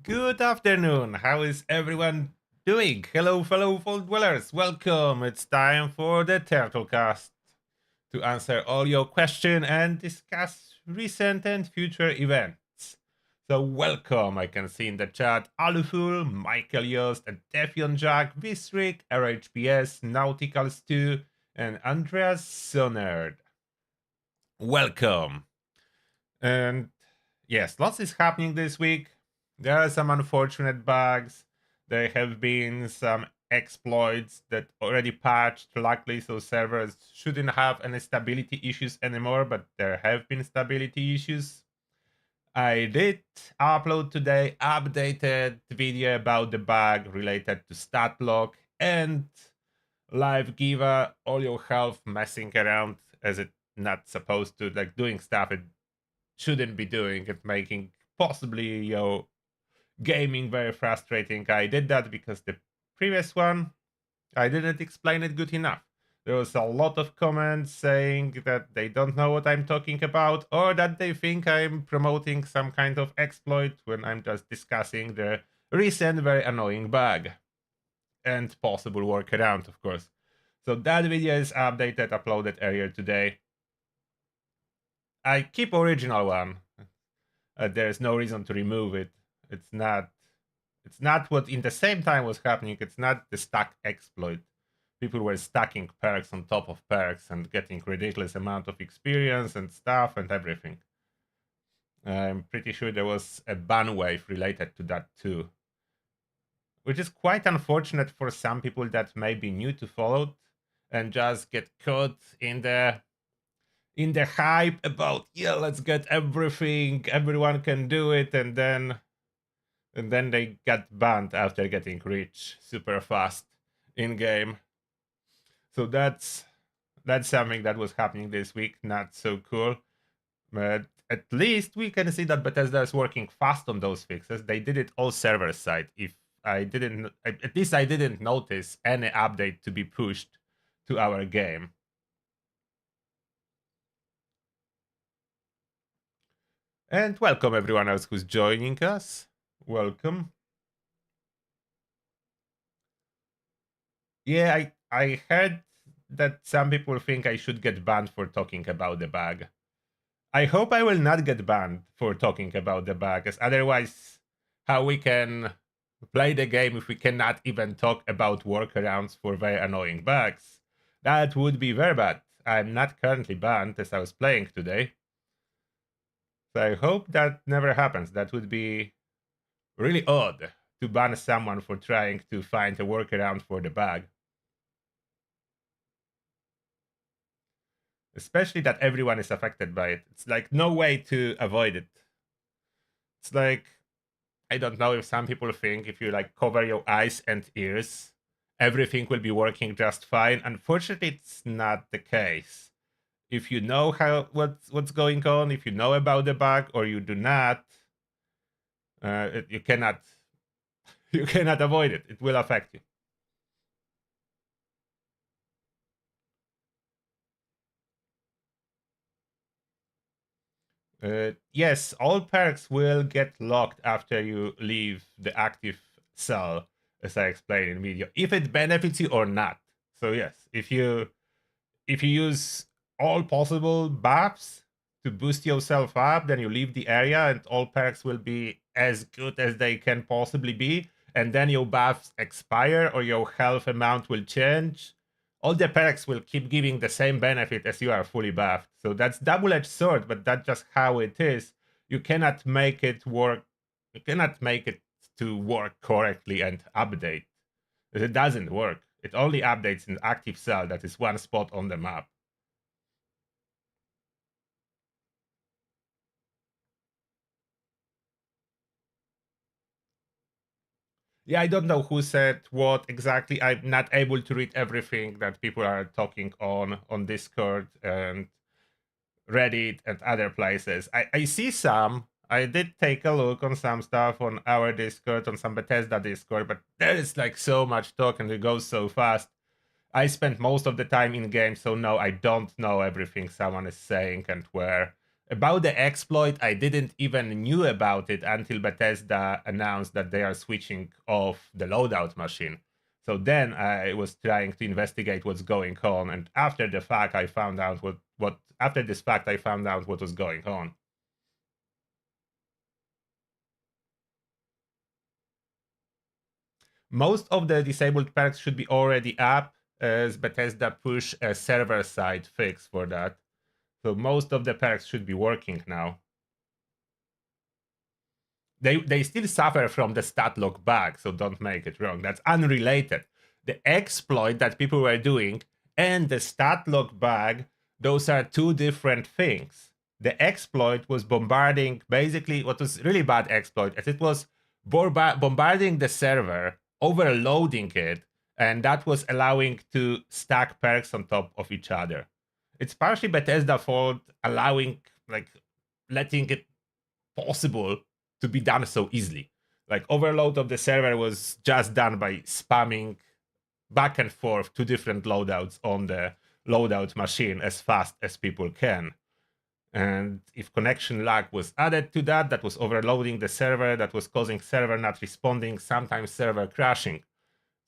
Good afternoon. How is everyone doing? Hello, fellow Vault Dwellers. Welcome. It's time for the Turtlecast to answer all your questions and discuss recent and future events. So, welcome. I can see in the chat Aluful, Michael Yost, and Defion Jack, Visric, RHPS, Nautical Stew, and Andreas Sonerd. Welcome. And yes, lots is happening this week. There are some unfortunate bugs. There have been some exploits that already patched, luckily, so servers shouldn't have any stability issues anymore, but there have been stability issues. I did upload today updated video about the bug related to stat lock and live Giva, all your health messing around as it not supposed to, like doing stuff it shouldn't be doing it, making possibly your gaming very frustrating. I did that because the previous one, I didn't explain it good enough. There was a lot of comments saying that they don't know what I'm talking about or that they think I'm promoting some kind of exploit when I'm just discussing the recent very annoying bug and possible workaround, of course. So that video is updated, uploaded earlier today. I keep original one. There's no reason to remove it. It's not what in the same time was happening. It's not the stack exploit. People were stacking perks on top of perks and getting ridiculous amount of experience and stuff and everything. I'm pretty sure there was a ban wave related to that too, which is quite unfortunate for some people that may be new to Fallout and just get caught in the hype about, yeah, let's get everything, everyone can do it, and then they got banned after getting rich super fast in game. So that's something that was happening this week. Not so cool, but at least we can see that Bethesda is working fast on those fixes. They did it all server side. If I didn't, at least I didn't notice any update to be pushed to our game. And welcome everyone else who's joining us. Welcome. Yeah, I heard that some people think I should get banned for talking about the bug. I hope I will not get banned for talking about the bug, as otherwise, how we can play the game if we cannot even talk about workarounds for very annoying bugs? That would be very bad. I'm not currently banned as I was playing today. So I hope that never happens. That would be really odd to ban someone for trying to find a workaround for the bug. Especially that everyone is affected by it. It's like no way to avoid it. It's like, I don't know if some people think if you like cover your eyes and ears, everything will be working just fine. Unfortunately, it's not the case. If you know what's going on, if you know about the bug, or you do not, you cannot avoid it. It will affect you. Yes, all perks will get locked after you leave the active cell, as I explained in video, if it benefits you or not. So yes, if you use all possible buffs to boost yourself up, then you leave the area and all perks will be as good as they can possibly be. And then your buffs expire or your health amount will change. All the perks will keep giving the same benefit as you are fully buffed. So that's double-edged sword, but that's just how it is. You cannot make it work. You cannot make it to work correctly and update. It doesn't work. It only updates in active cell that is one spot on the map. Yeah, I don't know who said what exactly. I'm not able to read everything that people are talking on Discord and Reddit and other places. I see some. I did take a look on some stuff on our Discord, on some Bethesda Discord, but there is like so much talk and it goes so fast. I spend most of the time in game, so no, I don't know everything someone is saying and where. About the exploit, I didn't even knew about it until Bethesda announced that they are switching off the loadout machine. So then I was trying to investigate what's going on, and after the fact, I found out what after this fact I found out what was going on. Most of the disabled perks should be already up, as Bethesda push a server-side fix for that. So most of the perks should be working now. They still suffer from the stat lock bug, so don't make it wrong. That's unrelated. The exploit that people were doing and the stat lock bug, those are two different things. The exploit was bombarding, basically what was really bad exploit, as it was bombarding the server, overloading it, and that was allowing to stack perks on top of each other. It's partially Bethesda fault, allowing, like, letting it possible to be done so easily. Like, overload of the server was just done by spamming back and forth two different loadouts on the loadout machine as fast as people can. And if connection lag was added to that, that was overloading the server, that was causing server not responding, sometimes server crashing.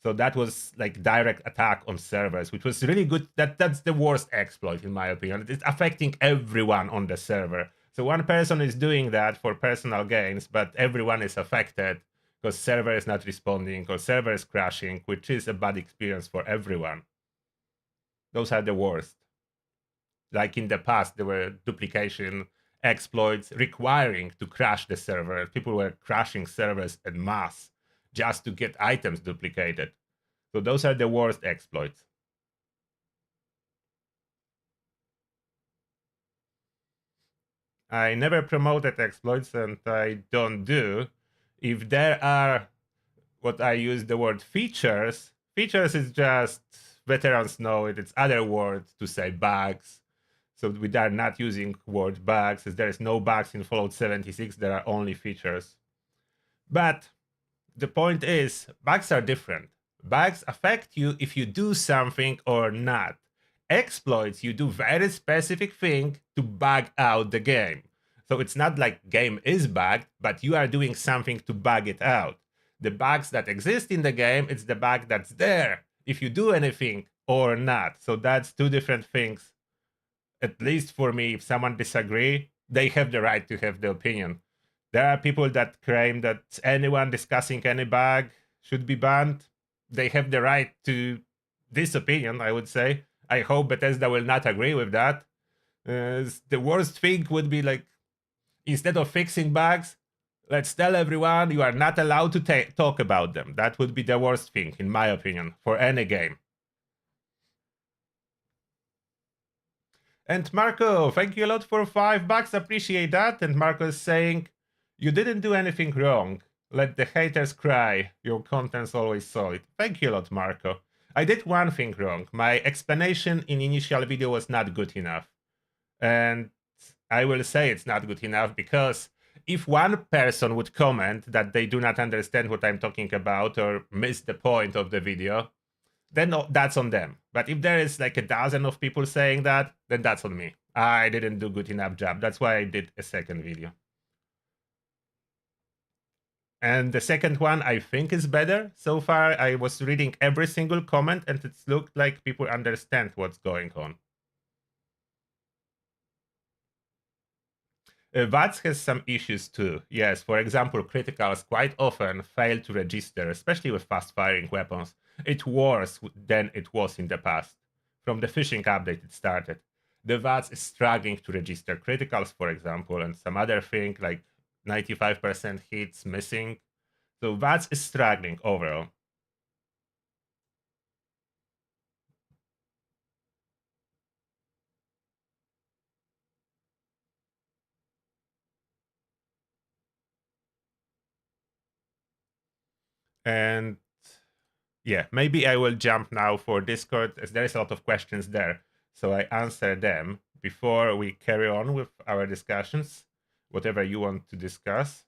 So that was like direct attack on servers, which was really good. That's the worst exploit in my opinion. It's affecting everyone on the server. So one person is doing that for personal gains, but everyone is affected because server is not responding or server is crashing, which is a bad experience for everyone. Those are the worst. Like in the past, there were duplication exploits requiring to crash the server. People were crashing servers en masse just to get items duplicated. So those are the worst exploits. I never promoted exploits, and I don't do. If there are what I use the word features is just, veterans know it, it's other words to say bugs. So we are not using word bugs, as there is no bugs in Fallout 76, there are only features. But the point is, bugs are different. Bugs affect you if you do something or not. Exploits, you do very specific thing to bug out the game. So it's not like game is bugged, but you are doing something to bug it out. The bugs that exist in the game, it's the bug that's there, if you do anything or not. So that's two different things. At least for me, if someone disagree, they have the right to have the opinion. There are people that claim that anyone discussing any bug should be banned. They have the right to this opinion, I would say. I hope Bethesda will not agree with that. The worst thing would be, like, instead of fixing bugs, let's tell everyone you are not allowed to talk about them. That would be the worst thing, in my opinion, for any game. And Marco, thank you a lot for $5. Appreciate that. And Marco is saying, you didn't do anything wrong. Let the haters cry. Your content's always solid. Thank you a lot, Marco. I did one thing wrong. My explanation in initial video was not good enough. And I will say it's not good enough because if one person would comment that they do not understand what I'm talking about or miss the point of the video, then that's on them. But if there is like a dozen of people saying that, then that's on me. I didn't do good enough job. That's why I did a second video. And the second one, I think, is better. So far, I was reading every single comment, and it looked like people understand what's going on. VATS has some issues too. Yes, for example, criticals quite often fail to register, especially with fast-firing weapons. It's worse than it was in the past. From the phishing update it started. The VATS is struggling to register criticals, for example, and some other thing like 95% hits missing. So VATS is struggling overall. And yeah, maybe I will jump now for Discord, as there is a lot of questions there. So I answer them before we carry on with our discussions, whatever you want to discuss.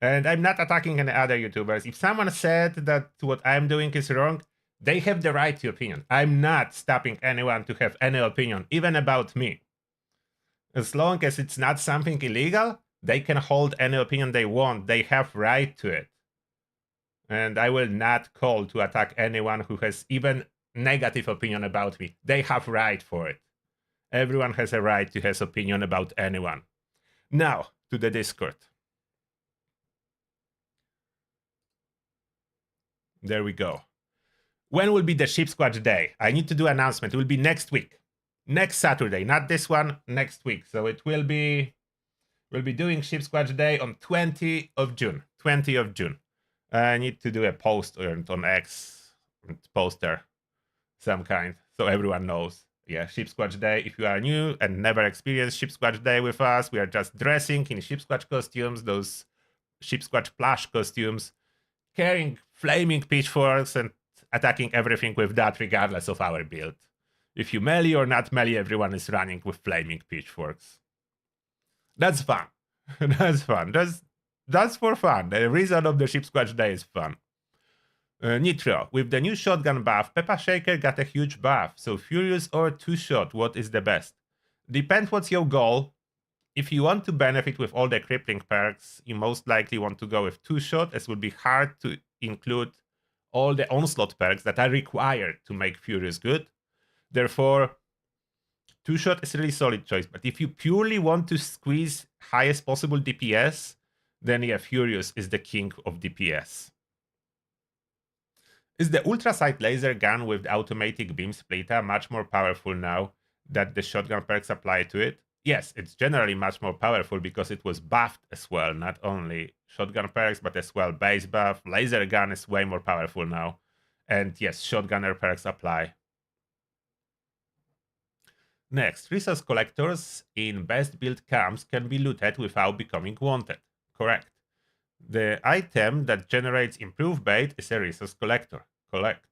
And I'm not attacking any other YouTubers. If someone said that what I'm doing is wrong, they have the right to opinion. I'm not stopping anyone to have any opinion, even about me. As long as it's not something illegal, they can hold any opinion they want. They have right to it. And I will not call to attack anyone who has even negative opinion about me. They have right for it. Everyone has a right to his opinion about anyone. Now, to the Discord. There we go. When will be the Sheepsquatch day? I need to do an announcement. It will be next week. Next Saturday. Not this one, next week. So it will be... We'll be doing Sheepsquatch day on 20th of June. 20th of June. I need to do a post on X. Poster. Some kind. So everyone knows. Yeah, Sheepsquatch day. If you are new and never experienced Sheepsquatch day with us, we are just dressing in Sheepsquatch costumes. Those Sheepsquatch plush costumes. Carrying flaming pitchforks and attacking everything with that regardless of our build. If you melee or not melee, everyone is running with flaming pitchforks. That's fun. That's fun. That's for fun. The reason of the Sheepsquatch day is fun. Nitro. With the new shotgun buff, Peppa Shaker got a huge buff. So Furious or 2-shot, what is the best? Depends what's your goal. If you want to benefit with all the crippling perks, you most likely want to go with 2-shot, as it would be hard to include all the onslaught perks that are required to make Furious good. Therefore, 2-shot is a really solid choice. But if you purely want to squeeze highest possible DPS, then yeah, Furious is the king of DPS. Is the Ultra Sight laser gun with the automatic beam splitter much more powerful now that the shotgun perks apply to it? Yes, it's generally much more powerful because it was buffed as well. Not only shotgun perks, but as well base buff. Laser gun is way more powerful now. And yes, shotgunner perks apply. Next, resource collectors in best build camps can be looted without becoming wanted. Correct. The item that generates improved bait is a resource collector. Correct.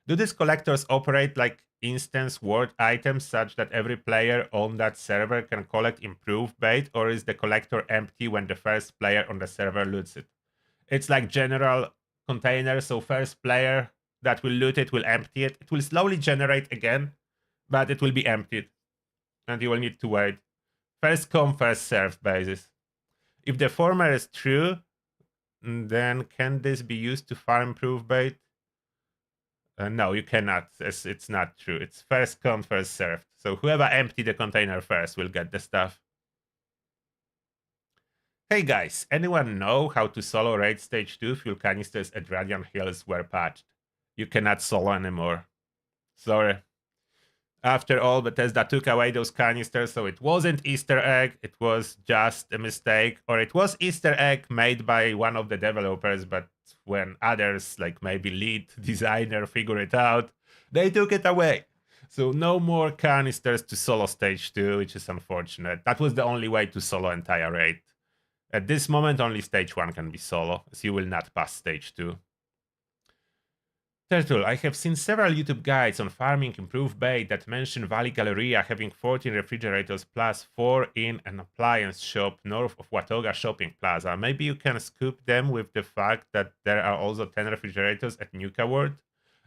Do these collectors operate like instance ward items such that every player on that server can collect improved bait, or is the collector empty when the first player on the server loots it? It's like general container, so first player that will loot it will empty it. It will slowly generate again, but it will be emptied. And you will need to wait. First come, first served basis. If the former is true, then can this be used to farm improved bait? No, you cannot. It's not true. It's first come, first served. So whoever emptied the container first will get the stuff. Hey guys, anyone know how to solo raid stage 2 fuel canisters at Radiant Hills were patched? You cannot solo anymore. Sorry. After all, Bethesda took away those canisters, so it wasn't Easter egg, it was just a mistake, or it was Easter egg made by one of the developers, but when others, like maybe lead designer, figure it out, they took it away. So no more canisters to solo stage 2, which is unfortunate. That was the only way to solo entire raid. At this moment, only stage 1 can be solo, as you will not pass stage 2. Turtle, I have seen several YouTube guides on farming improved bait that mention Valley Galleria having 14 refrigerators plus 4 in an appliance shop north of Watoga Shopping Plaza. Maybe you can scoop them with the fact that there are also 10 refrigerators at Nuka World?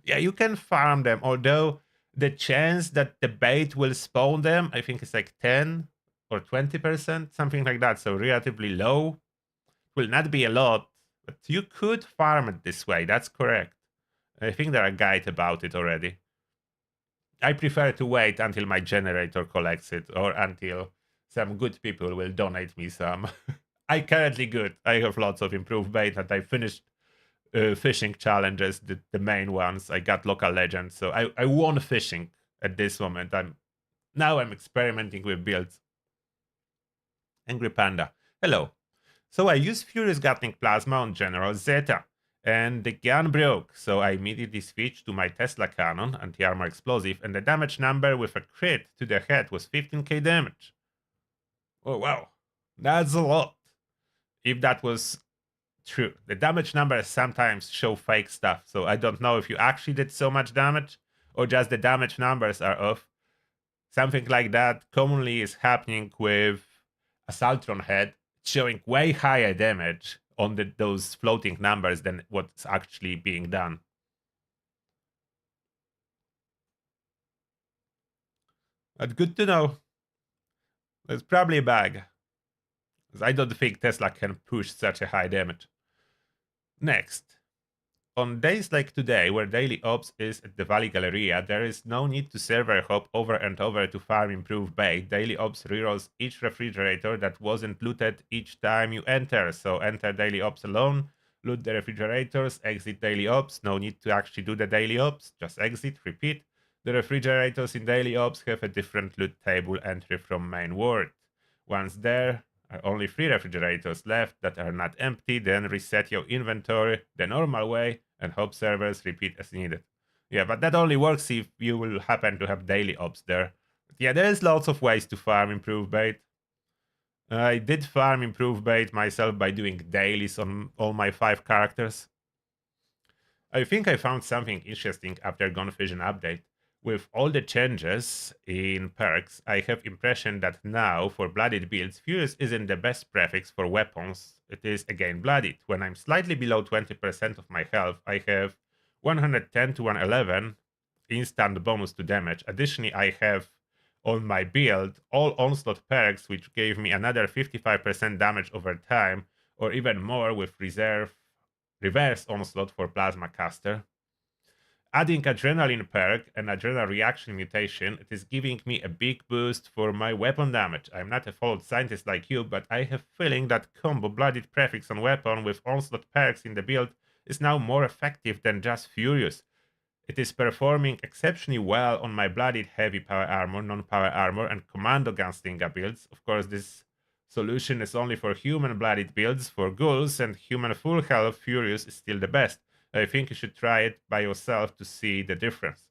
Yeah, you can farm them, although the chance that the bait will spawn them, I think it's like 10 or 20%, something like that, so relatively low. Will not be a lot, but you could farm it this way, that's correct. I think there are guides about it already. I prefer to wait until my generator collects it, or until some good people will donate me some. I currently good. I have lots of improved bait, and I finished fishing challenges, the main ones. I got local legends, so I won fishing at this moment. Now I'm experimenting with builds. Angry Panda. Hello. So I use Furious Gatling Plasma on General Zeta. And the gun broke, so I immediately switched to my Tesla cannon, anti-armor explosive, and the damage number with a crit to the head was 15k damage. Oh wow, that's a lot. If that was true. The damage numbers sometimes show fake stuff, so I don't know if you actually did so much damage, or just the damage numbers are off. Something like that commonly is happening with Assaultron head, showing way higher damage on those floating numbers than what's actually being done. But good to know. It's probably a bug. I don't think Tesla can push such a high damage. Next. On days like today, where daily ops is at the Valley Galleria, there is no need to server hop over and over to farm improved bait. Daily ops rerolls each refrigerator that wasn't looted each time you enter. So enter daily ops alone, loot the refrigerators, exit daily ops. No need to actually do the daily ops, just exit, repeat. The refrigerators in daily ops have a different loot table entry from main world. Once there are only 3 refrigerators left that are not empty, then reset your inventory the normal way and hope servers repeat as needed. Yeah, but that only works if you will happen to have daily ops there. But yeah, there's lots of ways to farm improved bait. I did farm improved bait myself by doing dailies on all my 5 characters. I think I found something interesting after Gone Vision update. With all the changes in perks, I have impression that now for Bloodied builds, Furious isn't the best prefix for weapons. It is again Bloodied. When I'm slightly below 20% of my health, I have 110 to 111 instant bonus to damage. Additionally, I have on my build all onslaught perks, which gave me another 55% damage over time, or even more with reverse onslaught for plasma caster. Adding adrenaline perk and adrenaline reaction mutation, it is giving me a big boost for my weapon damage. I'm not a fallout scientist like you, but I have feeling that combo Bloodied prefix on weapon with onslaught perks in the build is now more effective than just Furious. It is performing exceptionally well on my Bloodied heavy power armor, non-power armor, and commando gunslinger builds. Of course, this solution is only for human Bloodied builds. For ghouls and human full health, Furious is still the best. I think you should try it by yourself to see the difference.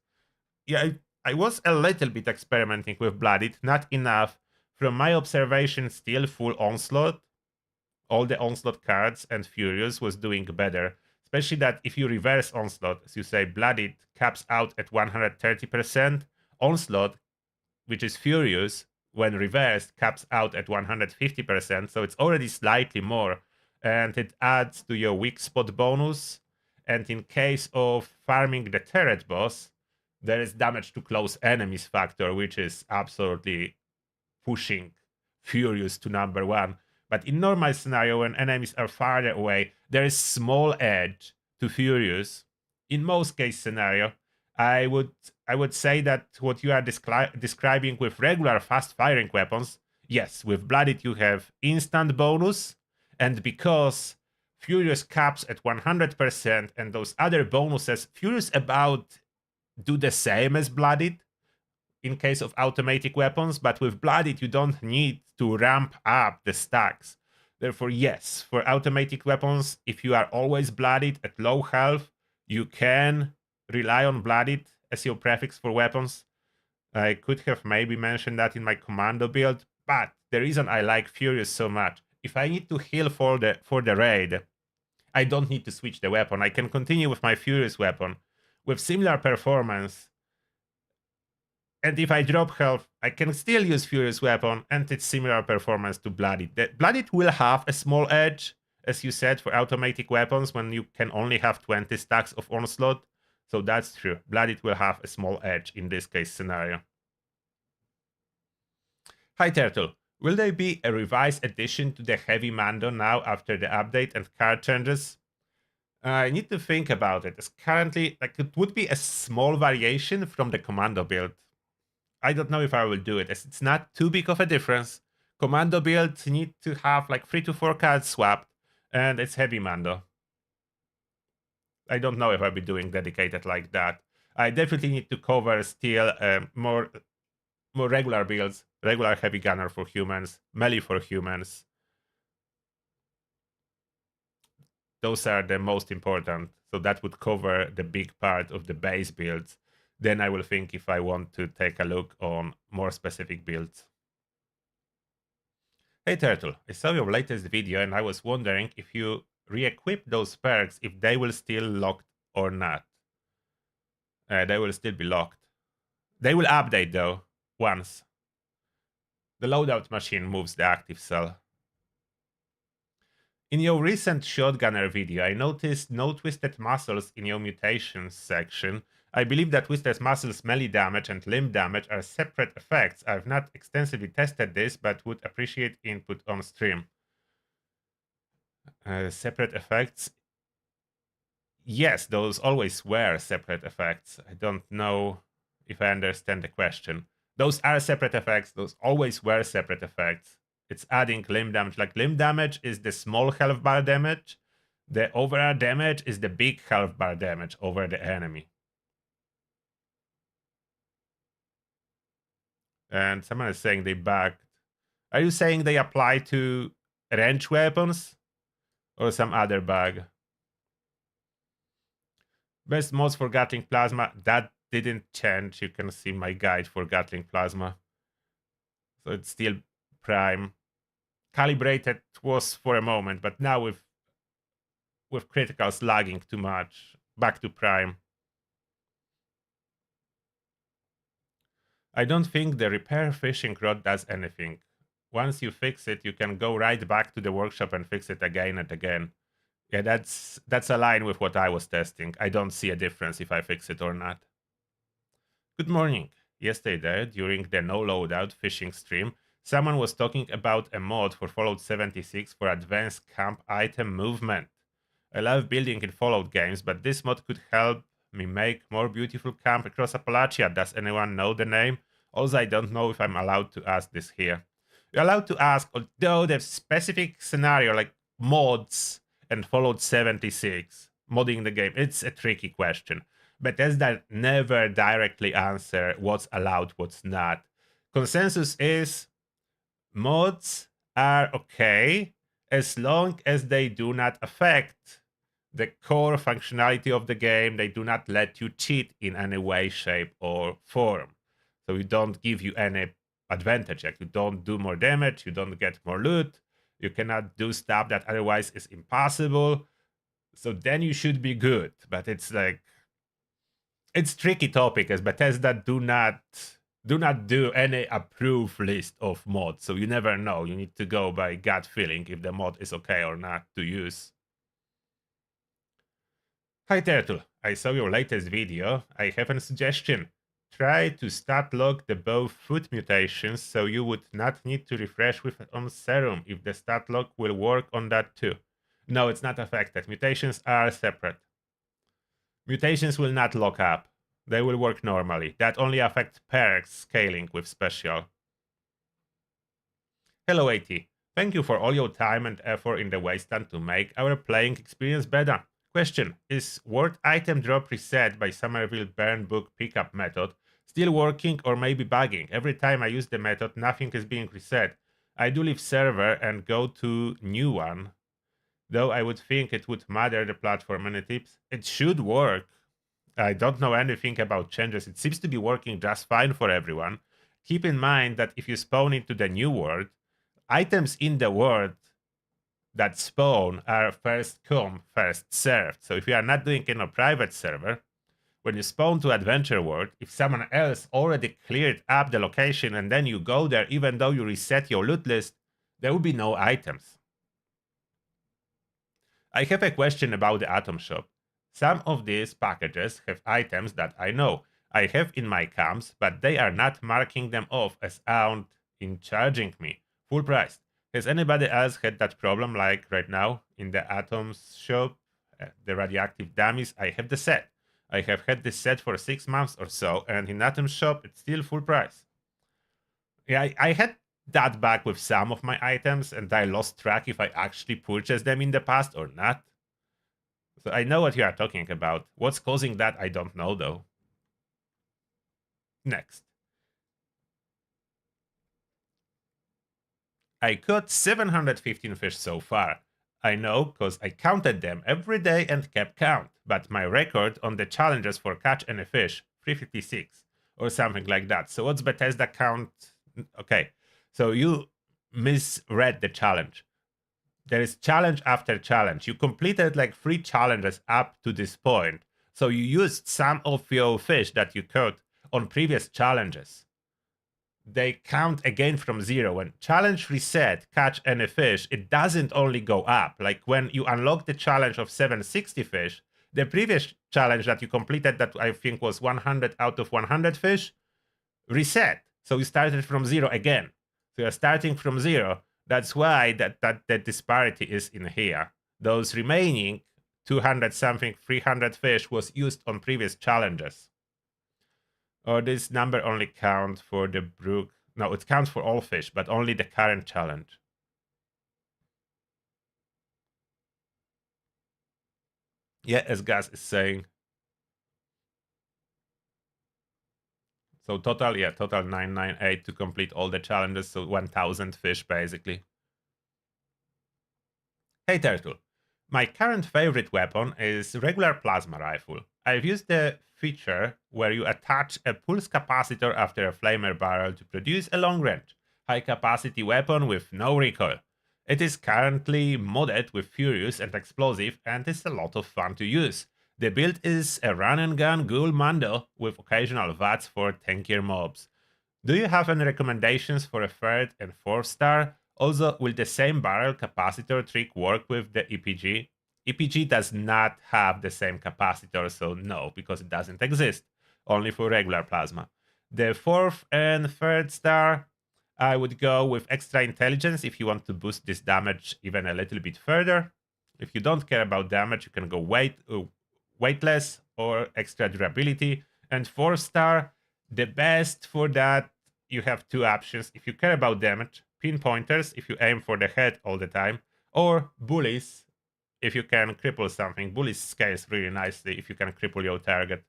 Yeah, I was a little bit experimenting with Bloodied, not enough. From my observation, still full onslaught. All the onslaught cards and Furious was doing better. Especially that if you reverse onslaught, as you say, Bloodied caps out at 130%. Onslaught, which is Furious, when reversed, caps out at 150%. So it's already slightly more. And it adds to your weak spot bonus. And in case of farming the turret boss, there is damage to close enemies factor, which is absolutely pushing Furious to number 1. But in normal scenario, when enemies are farther away, there is small edge to Furious. In most case scenario, I would say that what you are describing with regular fast-firing weapons, yes, with Bloodied you have instant bonus, and because Furious caps at 100%, and those other bonuses, Furious about do the same as Bloodied in case of automatic weapons, but with Bloodied you don't need to ramp up the stacks. Therefore, yes, for automatic weapons, if you are always Bloodied at low health, you can rely on Bloodied as your prefix for weapons. I could have maybe mentioned that in my commando build, but the reason I like Furious so much, if I need to heal for the raid, I don't need to switch the weapon. I can continue with my Furious weapon with similar performance. And if I drop health, I can still use Furious weapon and it's similar performance to Bloodied. Bloodied will have a small edge, as you said, for automatic weapons when you can only have 20 stacks of onslaught. So that's true. Bloodied will have a small edge in this case scenario. Hi Turtle. Will there be a revised addition to the Heavy Mando now after the update and card changes? I need to think about it, as currently, it would be a small variation from the Commando build. I don't know if I will do it, as it's not too big of a difference. Commando builds need to have 3 to 4 cards swapped, and it's Heavy Mando. I don't know if I'll be doing dedicated like that. I definitely need to cover still more regular builds, regular heavy gunner for humans, melee for humans. Those are the most important. So that would cover the big part of the base builds. Then I will think if I want to take a look on more specific builds. Hey Turtle, I saw your latest video and I was wondering if you re-equip those perks, if they will still locked or not. They will still be locked. They will update though, once. The loadout machine moves the active cell. In your recent shotgunner video, I noticed no twisted muscles in your mutations section. I believe that Twister's muscles melee damage and limb damage are separate effects. I've not extensively tested this, but would appreciate input on stream. Separate effects? Yes, those always were separate effects. I don't know if I understand the question. Those are separate effects. Those always were separate effects. It's adding limb damage. Like, limb damage is the small health bar damage. The overall damage is the big health bar damage over the enemy. And someone is saying they bugged. Are you saying they apply to range weapons or some other bug? Best mods for Gatling Plasma, that didn't change. You can see my guide for Gatling Plasma. So it's still prime. Calibrated was for a moment, but now with criticals lagging too much, back to prime. I don't think the repair fishing rod does anything. Once you fix it, you can go right back to the workshop and fix it again and again. Yeah, that's aligned with what I was testing. I don't see a difference if I fix it or not. Good morning. Yesterday, during the no loadout fishing stream, someone was talking about a mod for Fallout 76 for advanced camp item movement. I love building in Fallout games, but this mod could help me make more beautiful camp across Appalachia. Does anyone know the name? Also, I don't know if I'm allowed to ask this here. You're allowed to ask, although the specific scenario like mods and Fallout 76, modding the game, it's a tricky question. Bethesda never directly answer what's allowed, what's not. Consensus is mods are okay as long as they do not affect the core functionality of the game. They do not let you cheat in any way, shape, or form. So you don't give you any advantage. Like, you don't do more damage, you don't get more loot, you cannot do stuff that otherwise is impossible. So then you should be good. But it's like, it's tricky topic, as Bethesda do not do any approved list of mods. So you never know. You need to go by gut feeling if the mod is okay or not to use. Hi Turtle, I saw your latest video. I have a suggestion. Try to stat log the both food mutations so you would not need to refresh with on serum if the stat log will work on that too. No, it's not affected. Mutations are separate. Mutations will not lock up. They will work normally. That only affects perks scaling with special. Hello AT. Thank you for all your time and effort in the wasteland to make our playing experience better. Question: is word item drop reset by Somerville Burn Book pickup method still working or maybe bugging? Every time I use the method, nothing is being reset. I do leave server and go to new one. Though I would think it would matter the platform. Any tips? It should work. I don't know anything about changes. It seems to be working just fine for everyone. Keep in mind that if you spawn into the new world, items in the world that spawn are first come, first served. So if you are not doing in a private server, when you spawn to Adventure World, if someone else already cleared up the location and then you go there, even though you reset your loot list, there will be no items. I have a question about the Atom Shop. Some of these packages have items that I know I have in my camps, but they are not marking them off as out in charging me full price. Has anybody else had that problem like right now in the Atoms Shop? The radioactive dummies, I have the set. I have had this set for 6 months or so, and in Atom Shop it's still full price. Yeah, I had that back with some of my items, and I lost track if I actually purchased them in the past or not. So I know what you are talking about. What's causing that, I don't know though. Next. I caught 715 fish so far. I know because I counted them every day and kept count, but my record on the challenges for catch any fish, 356 or something like that. So what's Bethesda count? Okay, so you misread the challenge. There is challenge after challenge. You completed like 3 challenges up to this point. So you used some of your fish that you caught on previous challenges. They count again from 0. When challenge reset, catch any fish, it doesn't only go up. Like when you unlock the challenge of 760 fish, the previous challenge that you completed, that I think was 100 out of 100 fish, reset. So you started from 0 again. So you're starting from 0. That's why that disparity is in here. Those remaining 200 something, 300 fish was used on previous challenges. Or this number only counts for the brook. No, it counts for all fish, but only the current challenge. Yeah, as Gus is saying. So total 998 to complete all the challenges, so 1000 fish basically. Hey Turtle, my current favorite weapon is regular plasma rifle. I've used the feature where you attach a pulse capacitor after a flamer barrel to produce a long-range, high-capacity weapon with no recoil. It is currently modded with Furious and Explosive and is a lot of fun to use. The build is a run-and-gun ghoul Mando with occasional VATS for tankier mobs. Do you have any recommendations for a 3rd and 4th star? Also, will the same barrel capacitor trick work with the EPG? EPG does not have the same capacitor, so no, because it doesn't exist. Only for regular plasma. The 4th and 3rd star, I would go with extra intelligence if you want to boost this damage even a little bit further. If you don't care about damage, you can go weightless or extra durability. And 4th star, the best for that, you have 2 options. If you care about damage, pinpointers if you aim for the head all the time, or bullies if you can cripple something. Bullies scales really nicely if you can cripple your target.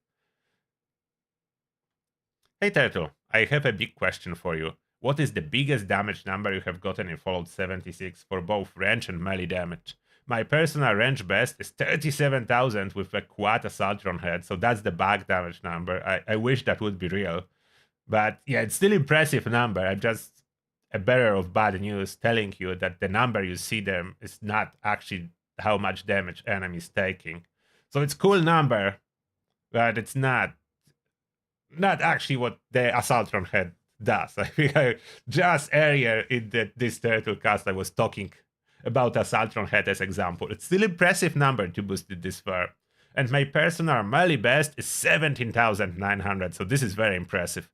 Hey Turtle, I have a big question for you. What is the biggest damage number you have gotten in Fallout 76 for both range and melee damage? My personal range best is 37,000 with a quad assaultron head, so that's the bug damage number. I wish that would be real. But yeah, it's still impressive number. I'm just a bearer of bad news telling you that the number you see them is not actually how much damage enemies taking. So it's cool number, but it's not actually what the assaultron head does. I think just earlier in this Turtlecast I was talking about assaultron head as example. It's still impressive number to boost it this far. And my personal melee best is 17,900, so this is very impressive.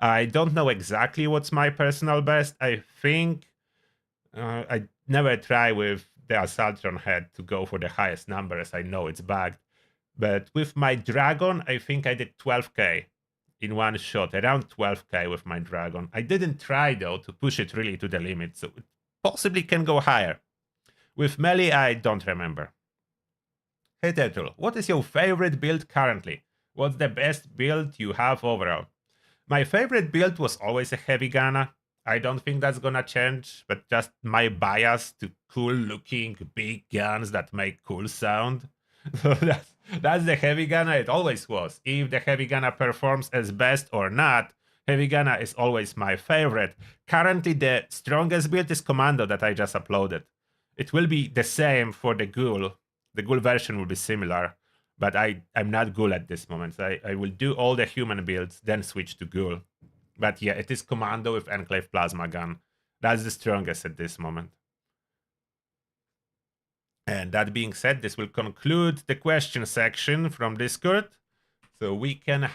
I don't know exactly what's my personal best. I think I never try with the assaultron head to go for the highest number, as I know it's bugged. But with my dragon, I think I did 12k in one shot, around 12k with my dragon. I didn't try though to push it really to the limit, so it possibly can go higher. With melee, I don't remember. Hey Turtle, what is your favorite build currently? What's the best build you have overall? My favorite build was always a heavy gunner. I don't think that's gonna change, but just my bias to cool looking big guns that make cool sound. So that's the heavy gunner. It always was. If the heavy gunner performs as best or not, heavy gunner is always my favorite. Currently, the strongest build is Commando that I just uploaded. It will be the same for the Ghoul. The Ghoul version will be similar, but I'm not Ghoul at this moment. So I will do all the human builds, then switch to Ghoul. But yeah, it is Commando with Enclave Plasma Gun. That's the strongest at this moment. And that being said, this will conclude the question section from Discord. So we can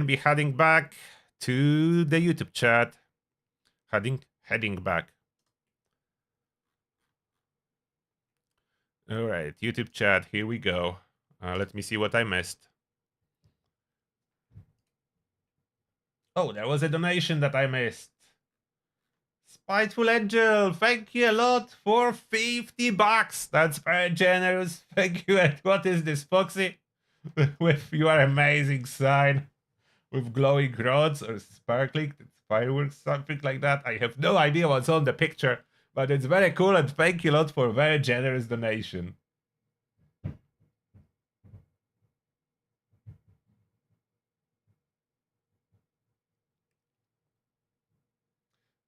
be heading back to the YouTube chat. Heading back. All right, YouTube chat, here we go. Let me see what I missed. Oh, there was a donation that I missed. Spiteful Angel, thank you a lot for 50 bucks. That's very generous. Thank you. And what is this, Foxy? With your amazing sign with glowing rods or sparkling fireworks, something like that. I have no idea what's on the picture, but it's very cool, and thank you a lot for a very generous donation.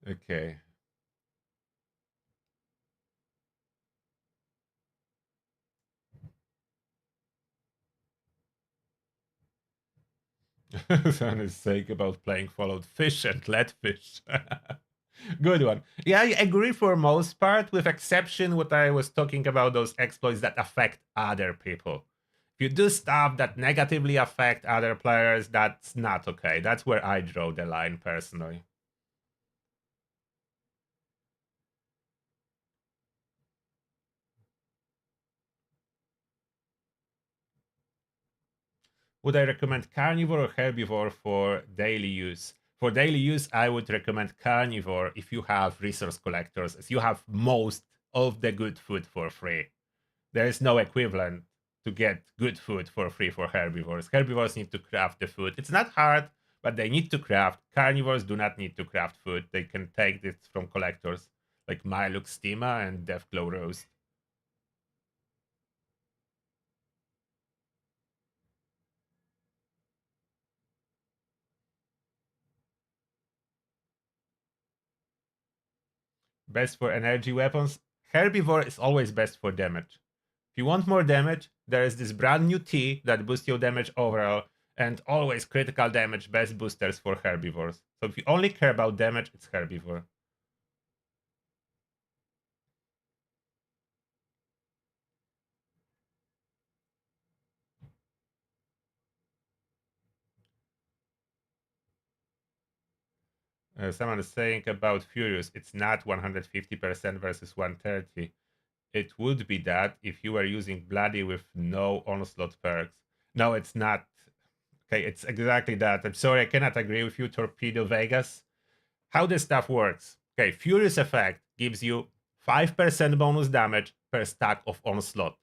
Okay. Son sake about playing Fallout Fish and let fish. Good one. Yeah, I agree for most part, with exception what I was talking about, those exploits that affect other people. If you do stuff that negatively affect other players, that's not okay. That's where I draw the line personally. Would I recommend carnivore or herbivore for daily use? For daily use, I would recommend carnivore if you have resource collectors, as you have most of the good food for free. There is no equivalent to get good food for free for herbivores. Herbivores need to craft the food. It's not hard, but they need to craft. Carnivores do not need to craft food. They can take it from collectors like Mylux Stima and Deathglow Roast. Best for energy weapons. Herbivore is always best for damage. If you want more damage, there is this brand new tea that boosts your damage overall, and always critical damage best boosters for herbivores. So if you only care about damage, it's herbivore. Someone is saying about Furious, it's not 150% versus 130. It would be that if you were using Bloody with no onslaught perks. No, it's not. Okay, it's exactly that. I'm sorry, I cannot agree with you, Torpedo Vegas. How this stuff works. Okay, Furious effect gives you 5% bonus damage per stack of onslaught.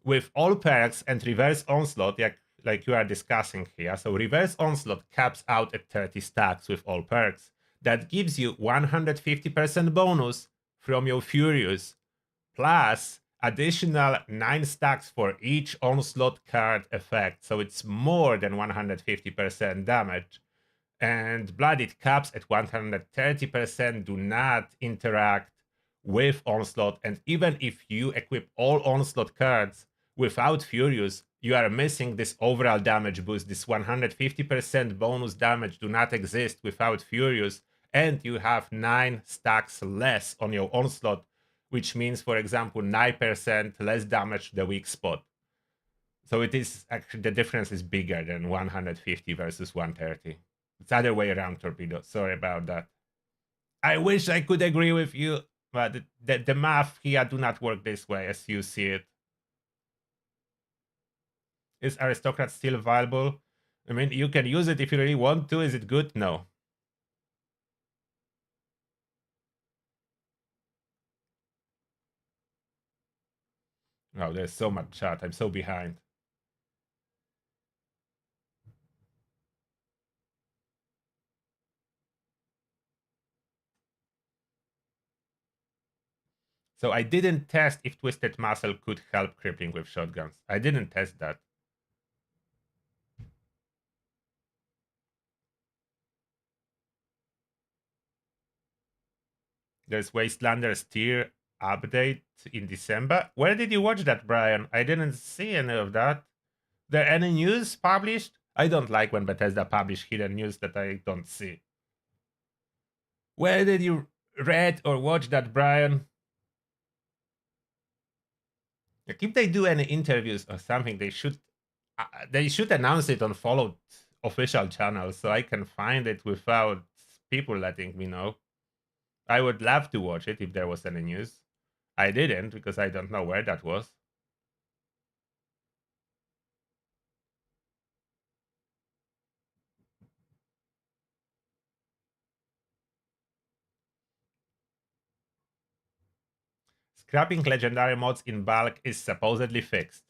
With all perks and reverse onslaught, like you are discussing here, so reverse onslaught caps out at 30 stacks with all perks. That gives you 150% bonus from your Furious, plus additional 9 stacks for each onslaught card effect. So it's more than 150% damage. And Bloodied caps at 130% do not interact with Onslaught. And even if you equip all Onslaught cards without Furious, you are missing this overall damage boost. This 150% bonus damage do not exist without Furious. And you have 9 stacks less on your Onslaught, which means, for example, 9% less damage to the weak spot. So it is actually, the difference is bigger than 150 versus 130. It's other way around, Torpedo. Sorry about that. I wish I could agree with you, but the math here do not work this way as you see it. Is Aristocrat still viable? I mean, you can use it if you really want to. Is it good? No. Oh, there's so much chat. I'm so behind. So I didn't test if Twisted Muscle could help crippling with shotguns. I didn't test that. There's Wastelander's tier update in December. Where did you watch that, Brian? I didn't see any of that. There any news published? I don't like when Bethesda publish hidden news that I don't see. Where did you read or watch that, Brian? Like, if they do any interviews or something, they should announce it on followed official channels so I can find it without people letting me know. I would love to watch it if there was any news. I didn't because I don't know where that was. Scrapping legendary mods in bulk is supposedly fixed.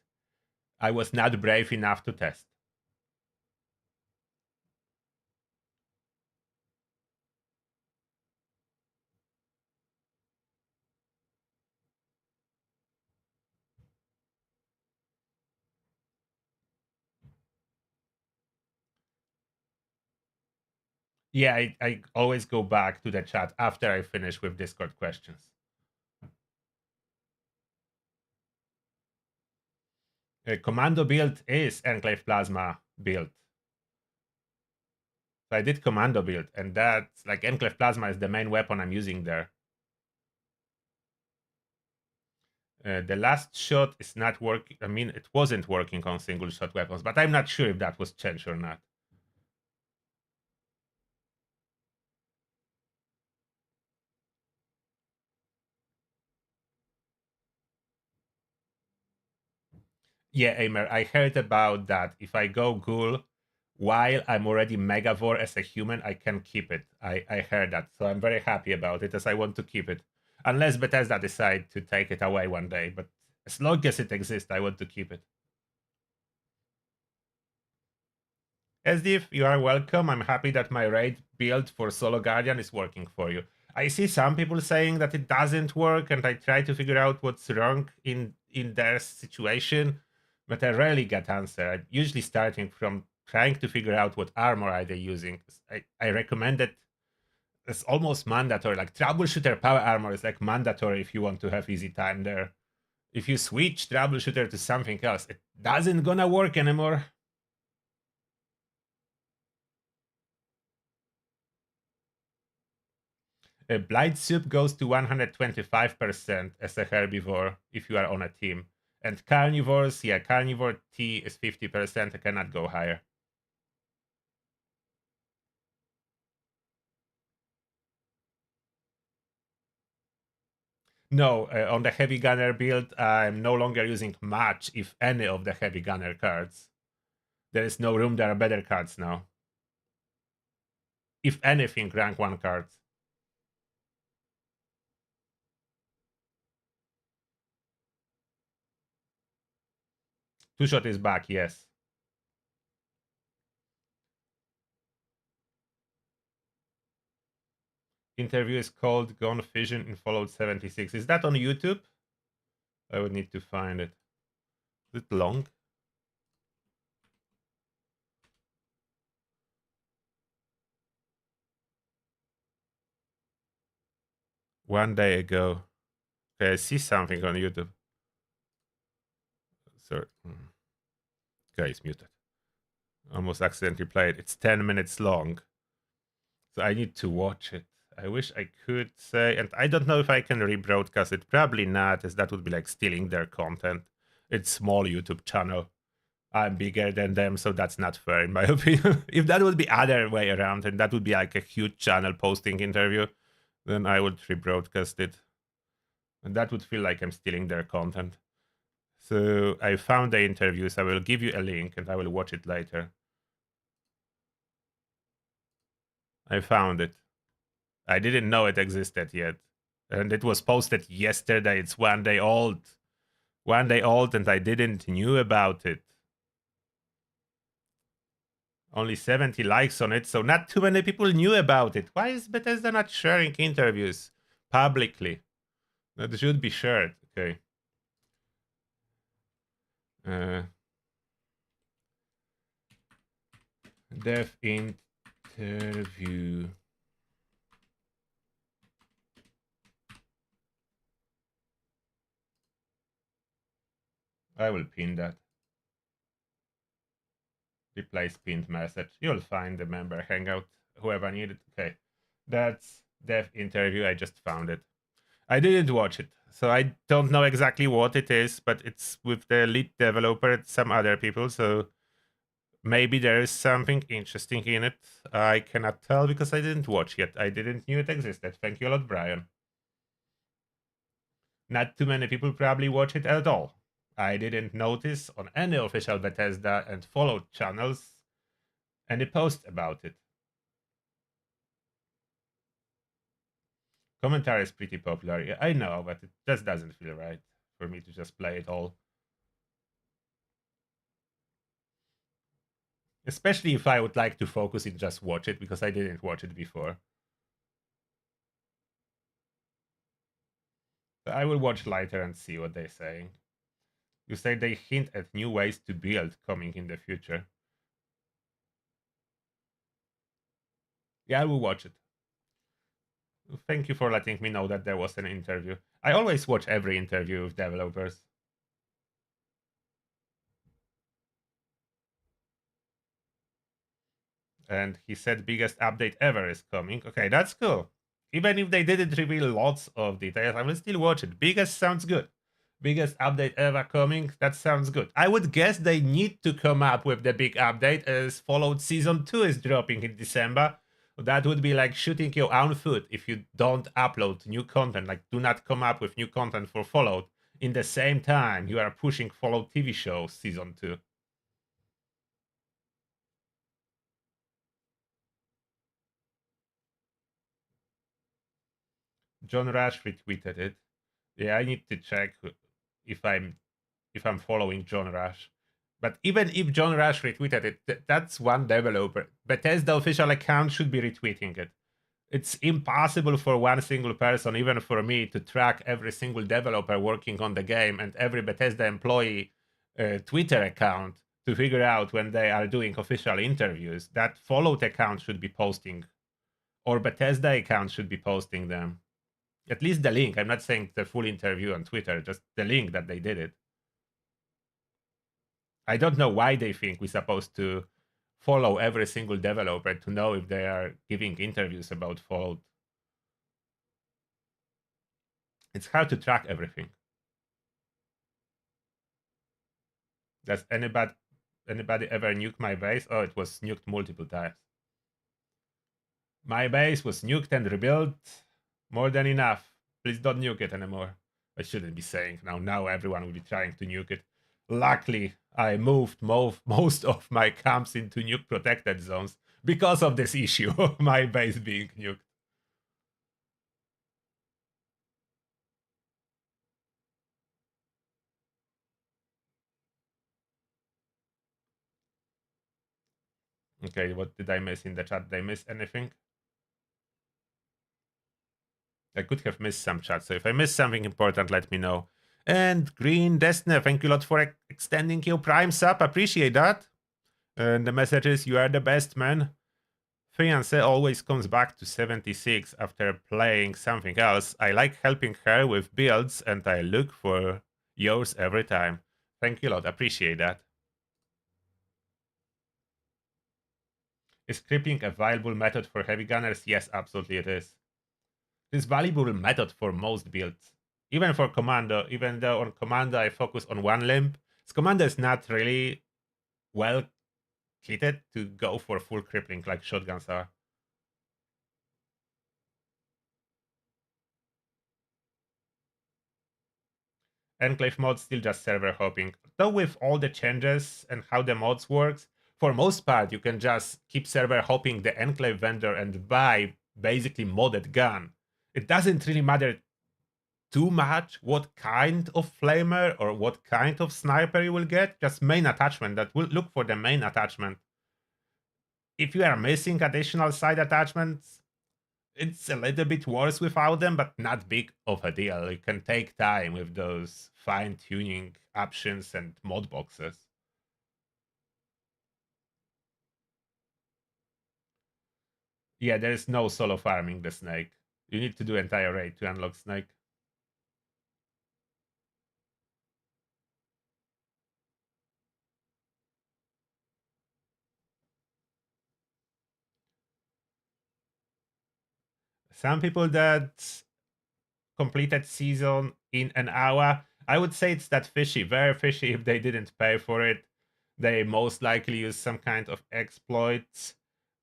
I was not brave enough to test. Yeah, I always go back to the chat after I finish with Discord questions. Commando build is Enclave Plasma build. So I did Commando build, and that's like Enclave Plasma is the main weapon I'm using there. The last shot is not working. I mean, it wasn't working on single shot weapons, but I'm not sure if that was changed or not. Yeah, Aimer, I heard about that. If I go ghoul while I'm already megavore as a human, I can keep it. I heard that. So I'm very happy about it as I want to keep it. Unless Bethesda decide to take it away one day. But as long as it exists, I want to keep it. Esdiv, you are welcome. I'm happy that my raid build for Solo Guardian is working for you. I see some people saying that it doesn't work, and I try to figure out what's wrong in their situation, but I rarely get answer. I'm usually starting from trying to figure out what armor are they using. I recommend it. It's almost mandatory. Like troubleshooter power armor is like mandatory if you want to have easy time there. If you switch troubleshooter to something else, it doesn't gonna work anymore. Blight Soup goes to 125% as a herbivore if you are on a team. And carnivores, yeah, carnivore T is 50%. I cannot go higher. No, on the heavy gunner build, I'm no longer using much, if any, of the heavy gunner cards. There is no room, there are better cards now. If anything, rank 1 cards. Two shot is back, yes. Interview is called Gone Fission in Fallout 76. Is that on YouTube? I would need to find it. Is it long? One day ago. Okay, I see something on YouTube. Sorry. Okay, it's muted. Almost accidentally played. It's 10 minutes long. So I need to watch it. I wish I could say, and I don't know if I can rebroadcast it. Probably not, as that would be like stealing their content. It's small YouTube channel. I'm bigger than them, so that's not fair in my opinion. If that would be other way around, and that would be like a huge channel posting interview, then I would rebroadcast it. And that would feel like I'm stealing their content. So I found the interviews. I will give you a link and I will watch it later. I found it. I didn't know it existed yet. And it was posted yesterday. It's 1 day old. 1 day old, and I didn't knew about it. Only 70 likes on it, so not too many people knew about it. Why is Bethesda not sharing interviews publicly? That should be shared. Okay. Dev interview. I will pin that. Replace pinned message. You'll find the member hangout, whoever needed. Okay. That's dev interview. I just found it. I didn't watch it, so I don't know exactly what it is, but it's with the lead developer and some other people, so maybe there is something interesting in it. I cannot tell because I didn't watch yet. I didn't knew it existed. Thank you a lot, Brian. Not too many people probably watch it at all. I didn't notice on any official Bethesda and Fallout channels any post about it. Commentary is pretty popular. Yeah, I know, but it just doesn't feel right for me to just play it all. Especially if I would like to focus and just watch it, because I didn't watch it before. So I will watch later and see what they're saying. You say they hint at new ways to build coming in the future. Yeah, I will watch it. Thank you for letting me know that there was an interview. I always watch every interview with developers. And he said biggest update ever is coming. Okay, that's cool. Even if they didn't reveal lots of details, I will still watch it. Biggest sounds good. Biggest update ever coming. That sounds good. I would guess they need to come up with the big update as Fallout Season 2 is dropping in December. That would be like shooting your own foot if you don't upload new content. Like, do not come up with new content for Fallout in the same time you are pushing Fallout TV show Season 2. John Rush retweeted it. Yeah, I need to check if I'm following John Rush. But even if John Rush retweeted it, that's one developer. Bethesda official account should be retweeting it. It's impossible for one single person, even for me, to track every single developer working on the game and every Bethesda employee Twitter account to figure out when they are doing official interviews. That Fallout account should be posting, or Bethesda account should be posting them. At least the link. I'm not saying the full interview on Twitter, just the link that they did it. I don't know why they think we're supposed to follow every single developer to know if they are giving interviews about Fallout. It's hard to track everything. Does anybody ever nuke my base? Oh, it was nuked multiple times. My base was nuked and rebuilt more than enough. Please don't nuke it anymore. I shouldn't be saying now everyone will be trying to nuke it. Luckily, I moved most of my camps into nuke protected zones because of this issue of my base being nuked. Okay, what did I miss in the chat? Did I miss anything? I could have missed some chat, so if I missed something important, let me know. And Green Destiny, thank you a lot for extending your Prime sub. Appreciate that. And the message is, you are the best, man. Fiancé always comes back to 76 after playing something else. I like helping her with builds, and I look for yours every time. Thank you a lot. Appreciate that. Is crippling a viable method for heavy gunners? Yes, absolutely it is. It's valuable method for most builds. Even for Commando, even though on Commando I focus on one limb, Commando is not really well kitted to go for full crippling like shotguns are. Enclave mod still just server hopping. Though with all the changes and how the mods works, for most part you can just keep server hopping the Enclave vendor and buy basically modded gun. It doesn't really matter too much what kind of flamer or what kind of sniper you will get, just main attachment. That will look for the main attachment. If you are missing additional side attachments, it's a little bit worse without them, but not big of a deal. It can take time with those fine-tuning options and mod boxes. Yeah, there is no solo farming the snake. You need to do entire raid to unlock snake. Some people that completed season in an hour, I would say it's that fishy, very fishy. If they didn't pay for it, they most likely use some kind of exploits.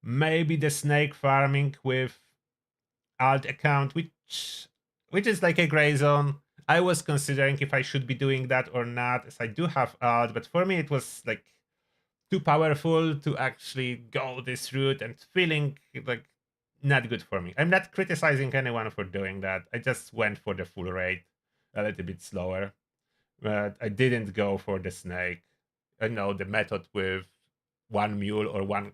Maybe the snake farming with alt account, which is like a gray zone. I was considering if I should be doing that or not, as I do have alt, but for me it was like too powerful to actually go this route and feeling like not good for me. I'm not criticizing anyone for doing that. I just went for the full rate a little bit slower, but I didn't go for the snake. I know the method with one mule or one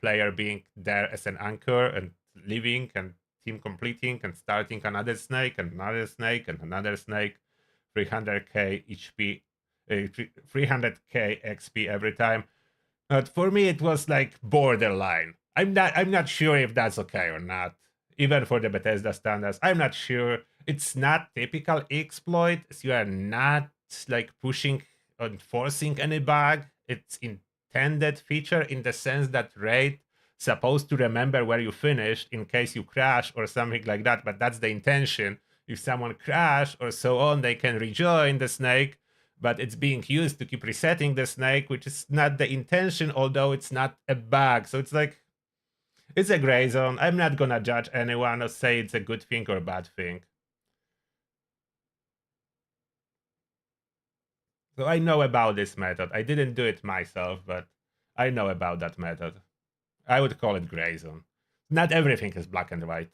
player being there as an anchor and leaving and team completing and starting another snake and another snake and another snake, 300k HP, 300k XP every time. But for me, it was like borderline. I'm not sure if that's okay or not. Even for the Bethesda standards, I'm not sure. It's not typical exploit. So you are not like pushing or forcing any bug. It's intended feature in the sense that raid supposed to remember where you finished in case you crash or something like that. But that's the intention. if someone crash or so on, they can rejoin the snake, but it's being used to keep resetting the snake, which is not the intention, although it's not a bug. So it's like, it's a gray zone. I'm not gonna judge anyone or say it's a good thing or a bad thing. So I know about this method. I didn't do it myself, but I know about that method. I would call it gray zone. Not everything is black and white.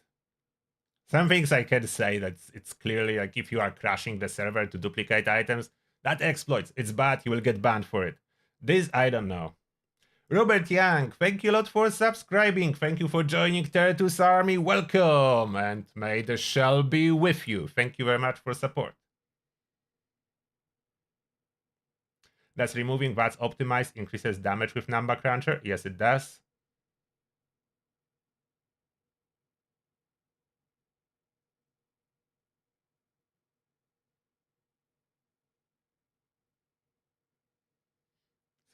Some things I can say that it's clearly like if you are crashing the server to duplicate items, that exploits. It's bad, you will get banned for it. This, I don't know. Robert Young, thank you a lot for subscribing. Thank you for joining Tertus Army. Welcome, and may the shell be with you. Thank you very much for support. Does removing VATS optimized increases damage with Number Cruncher? Yes, it does.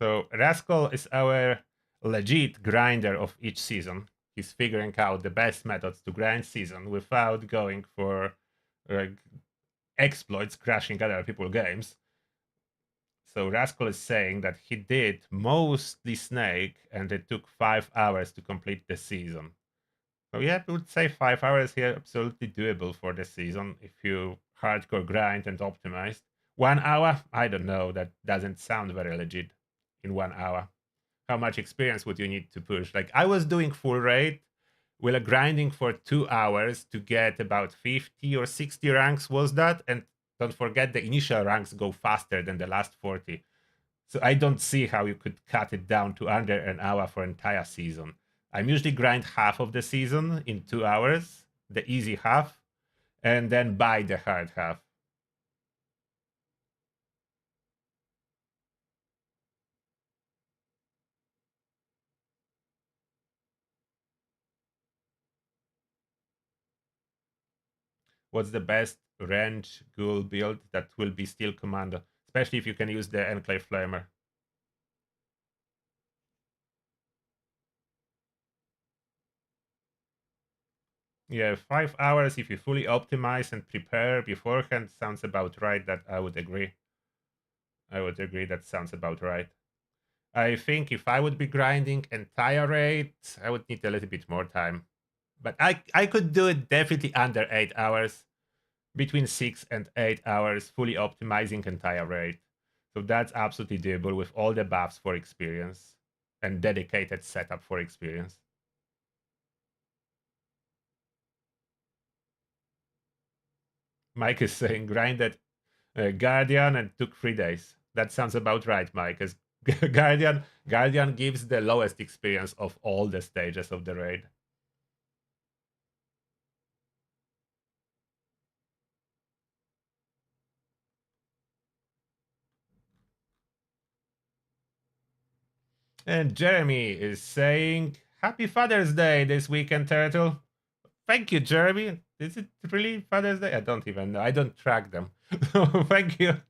So Rascal is our legit grinder of each season. He's figuring out the best methods to grind season without going for exploits, crashing other people's games. So Rascal is saying that he did mostly Snake and it took 5 hours to complete the season. So yeah, I would say 5 hours here absolutely doable for the season if you hardcore grind and optimized. 1 hour? I don't know, that doesn't sound very legit in 1 hour. How much experience would you need to push? Like I was doing full raid, while grinding for 2 hours to get about 50 or 60 ranks was that, and don't forget the initial ranks go faster than the last 40. So I don't see how you could cut it down to under an hour for entire season. I'm usually grind half of the season in 2 hours, the easy half, and then buy the hard half. What's the best range ghoul build that will be still commando, especially if you can use the Enclave Flamer? Yeah, 5 hours if you fully optimize and prepare beforehand sounds about right. That I would agree. I would agree that sounds about right. I think if I would be grinding entire raid, I would need a little bit more time. But I could do it definitely under 8 hours, between 6 and 8 hours, fully optimizing entire raid. So that's absolutely doable with all the buffs for experience and dedicated setup for experience. Mike is saying grinded Guardian and took 3 days. That sounds about right, Mike. As Guardian gives the lowest experience of all the stages of the raid. And Jeremy is saying, Happy Father's Day this weekend, Turtle. Thank you, Jeremy. Is it really Father's Day? I don't even know. I don't track them. Thank you.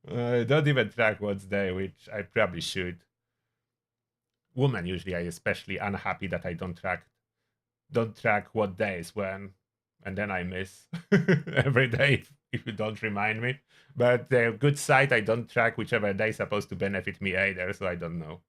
I don't even track what's day, which I probably should. Women usually are especially unhappy that I don't track what days when, and then I miss every day if you don't remind me. But the good side, I don't track whichever day is supposed to benefit me either, so I don't know.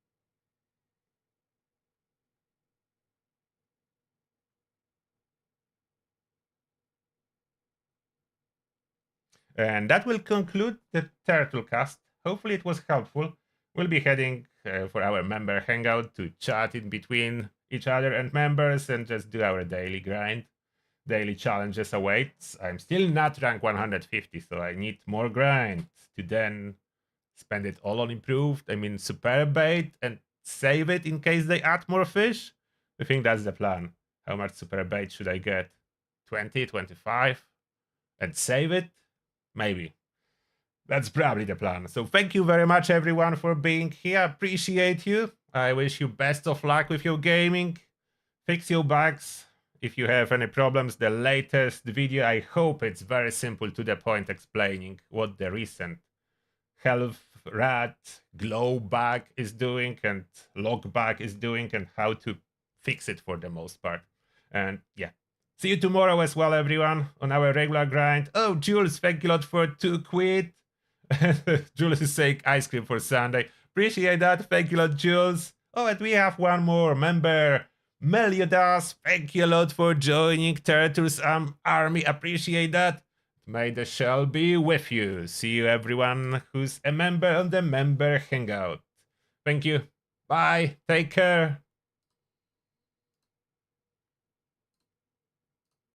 And that will conclude the Turtlecast. Hopefully it was helpful. We'll be heading for our member hangout to chat in between each other and members and just do our daily grind. Daily challenges awaits. I'm still not rank 150, so I need more grind to then spend it all on improved. I mean, super bait and save it in case they add more fish. I think that's the plan. How much super bait should I get? 20, 25? And save it? Maybe. That's probably the plan. So thank you very much, everyone, for being here. Appreciate you. I wish you best of luck with your gaming. Fix your bugs. If you have any problems, the latest video, I hope it's very simple to the point, explaining what the recent health rat glow bug is doing and log bug is doing and how to fix it for the most part. And yeah, See you tomorrow as well, everyone, on our regular grind. Oh, Jules, thank you a lot for 2 quid. Jules is saying ice cream for Sunday. Appreciate that. Thank you a lot, Jules. Oh, and we have one more member. Meliodas, thank you a lot for joining Turtles Army. Appreciate that. May the shell be with you. See you, everyone who's a member on the member hangout. Thank you. Bye. Take care.